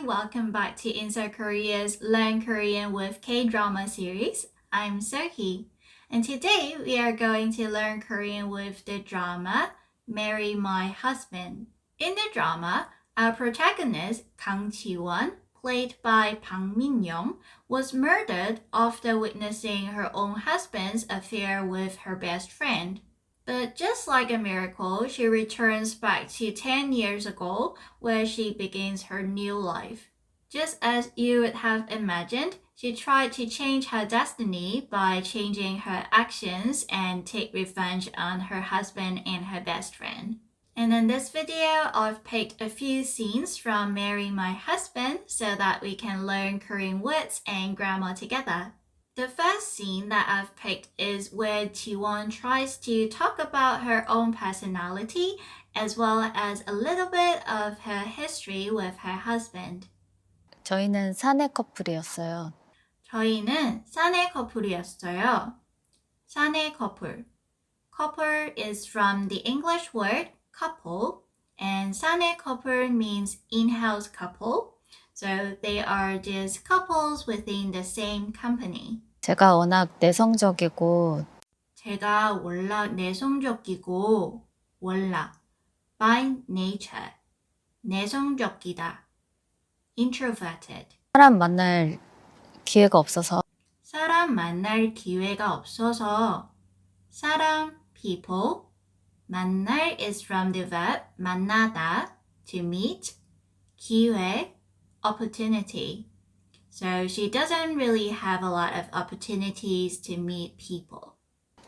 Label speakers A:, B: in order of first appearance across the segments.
A: welcome back to Inssa Korea's Learn Korean with K-drama series. I'm Sohee, and today we are going to learn Korean with the drama Marry My Husband. In the drama, our protagonist, Kang Ji Won, played by Min Hwan, was murdered after witnessing her own husband's affair with her best friend. But just like a miracle, she returns back to 10 years ago, where she begins her new life. Just as you would have imagined, she tried to change her destiny by changing her actions and take revenge on her husband and her best friend. And in this video, I've picked a few scenes from Marry My Husband so that we can learn Korean words and grammar together. The first scene that I've picked is where Ji Won tries to talk about her own personality as well as a little bit of her history with her husband.
B: 저희는 사내 커플이었어요.
A: 저희는 사내 커플이었어요. 사내 커플. Couple is from the English word couple, and 사내 couple means in-house couple. So they are just couples within the same company.
B: 제가 워낙 내성적이고
A: 제가 워낙 내성적이고 by nature 내성적이다 introverted
B: 사람 만날 기회가 없어서
A: 사람 만날 기회가 없어서 사람 people 만날 is from the verb 만나다 to meet 기회 opportunity. So she doesn't really have a lot of opportunities to meet people.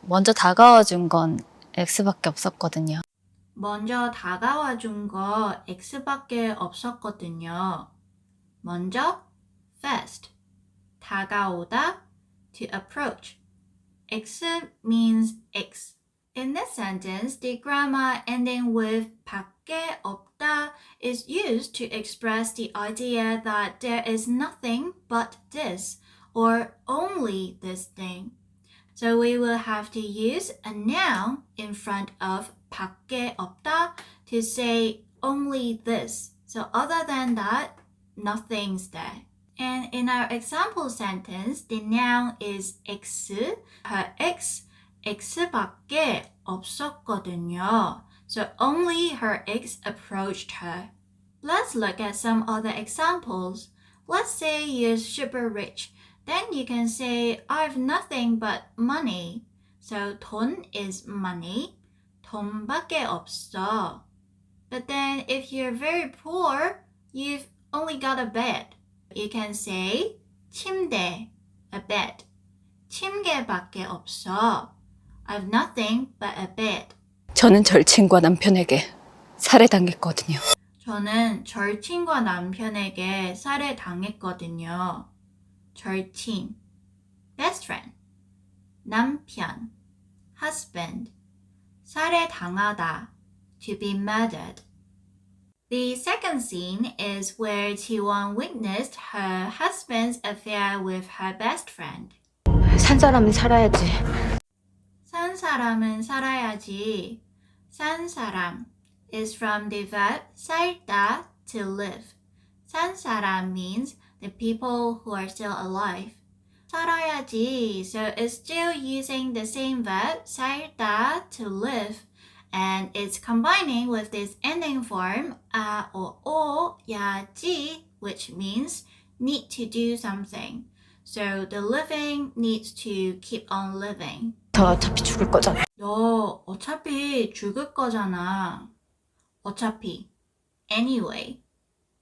B: 먼저 다가와 준 건 X밖에 없었거든요.
A: 먼저 다가와 준 거 X밖에 없었거든요. 먼저 first, 다가오다, to approach. X means X. In this sentence, the grammar ending with 밖에 없다 is used to express the idea that there is nothing but this or only this thing. So we will have to use a noun in front of 밖에 없다 to say only this. So other than that, nothing's there. And in our example sentence, the noun is X. Her X, X밖에 없었거든요. So only her ex approached her. Let's look at some other examples. Let's say you're super rich. Then you can say, I've nothing but money. So 돈 is money. 돈밖에 없어. But then if you're very poor, you've only got a bed. You can say 침대, a bed. 침개밖에 없어. I've nothing but a bed.
B: 저는 절친과 남편에게 살해당했거든요.
A: 저는 절친과 남편에게 살해당했거든요. 절친, best friend. 남편, husband. 살해당하다, to be murdered. The second scene is where Ji Won witnessed her husband's affair with her best friend.
B: 산 사람은 살아야지.
A: 산 사람은 살아야지. 산 사람 is from the verb 살다, to live. 산 사람 means the people who are still alive. 살아야지, so it's still using the same verb 살다, to live. And it's combining with this ending form 아 or 야지, which means need to do something. So the living needs to keep on living.
B: 저 어차피 죽을 거잖아.
A: 너 어차피 죽을 거잖아. 어차피. Anyway.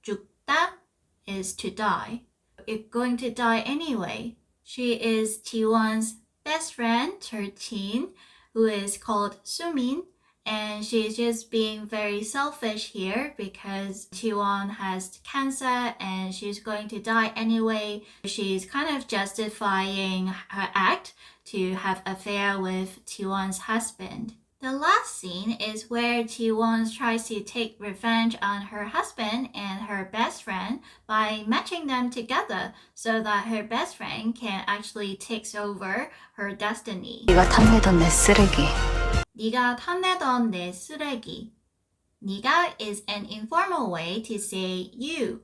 A: 죽다 is to die. You're going to die anyway. She is Ji Won's best friend, her teen, who is called Soo Min. And she's just being very selfish here because Ji Won has cancer and she's going to die anyway. She's kind of justifying her act to have an affair with Ji Won's husband. The last scene is where Ji Won tries to take revenge on her husband and her best friend by matching them together so that her best friend can actually take over her destiny.
B: 네가 탐내던 내 쓰레기.
A: 네가 탐내던 내 쓰레기. 네가 is an informal way to say you.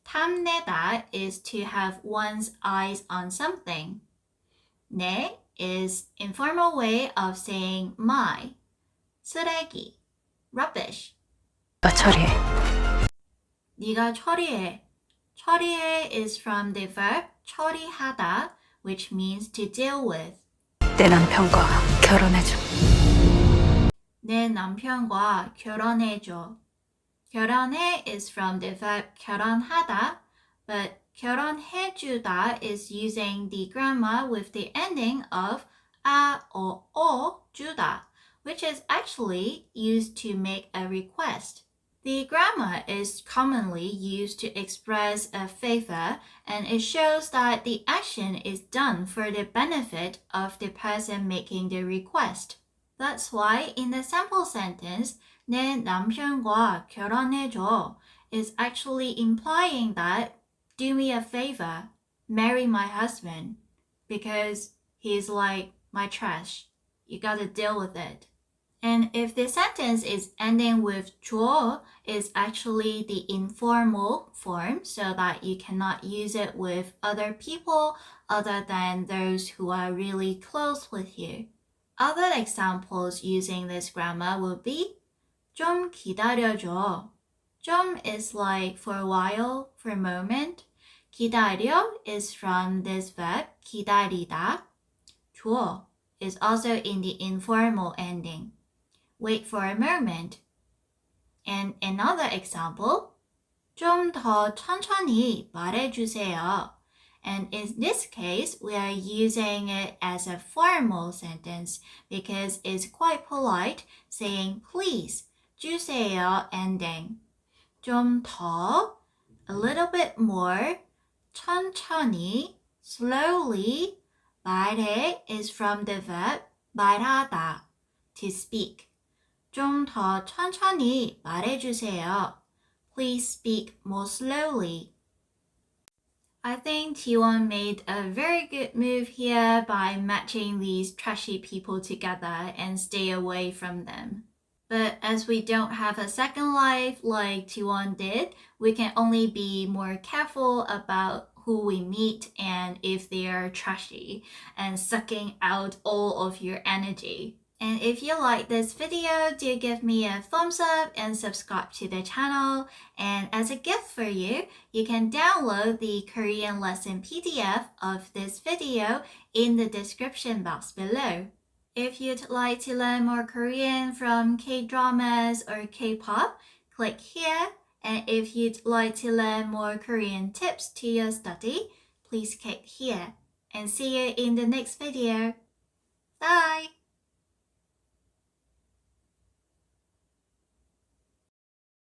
A: 탐내다 is to have one's eyes on something. 내 is informal way of saying my. 쓰레기, rubbish.
B: 나 처리해.
A: 네가 처리해. 처리해 is from the verb 처리하다, which means to deal with.
B: 내 남편과 결혼해줘.
A: 내 남편과 결혼해줘. 결혼해 is from the verb 결혼하다, but 결혼해주다 is using the grammar with the ending of a or o 주다, which is actually used to make a request. The grammar is commonly used to express a favor, and it shows that the action is done for the benefit of the person making the request. That's why in the sample sentence, 내 남편과 결혼해줘 is actually implying that do me a favor, marry my husband, because he's like my trash. You gotta deal with it. And if the sentence is ending with 줘, it's actually the informal form so that you cannot use it with other people other than those who are really close with you. Other examples using this grammar would be 좀 기다려줘. 좀 is like for a while, for a moment. 기다려 is from this verb 기다리다. 줘 is also in the informal ending. Wait for a moment. And another example, 좀 더 천천히 말해주세요. And in this case, we are using it as a formal sentence because it's quite polite, saying please, 주세요 ending. 좀 더, a little bit more, 천천히, slowly, 말해 is from the verb 말하다, to speak. 좀 더 천천히 말해주세요. Please speak more slowly. I think Ji Won made a very good move here by matching these trashy people together and stay away from them. But as we don't have a second life like Ji Won did, we can only be more careful about who we meet and if they are trashy and sucking out all of your energy. And if you like this video, do give me a thumbs up and subscribe to the channel. And as a gift for you, you can download the Korean lesson PDF of this video in the description box below. If you'd like to learn more Korean from K-dramas or K-pop, click here. And if you'd like to learn more Korean tips to your study, please click here. And see you in the next video. Bye!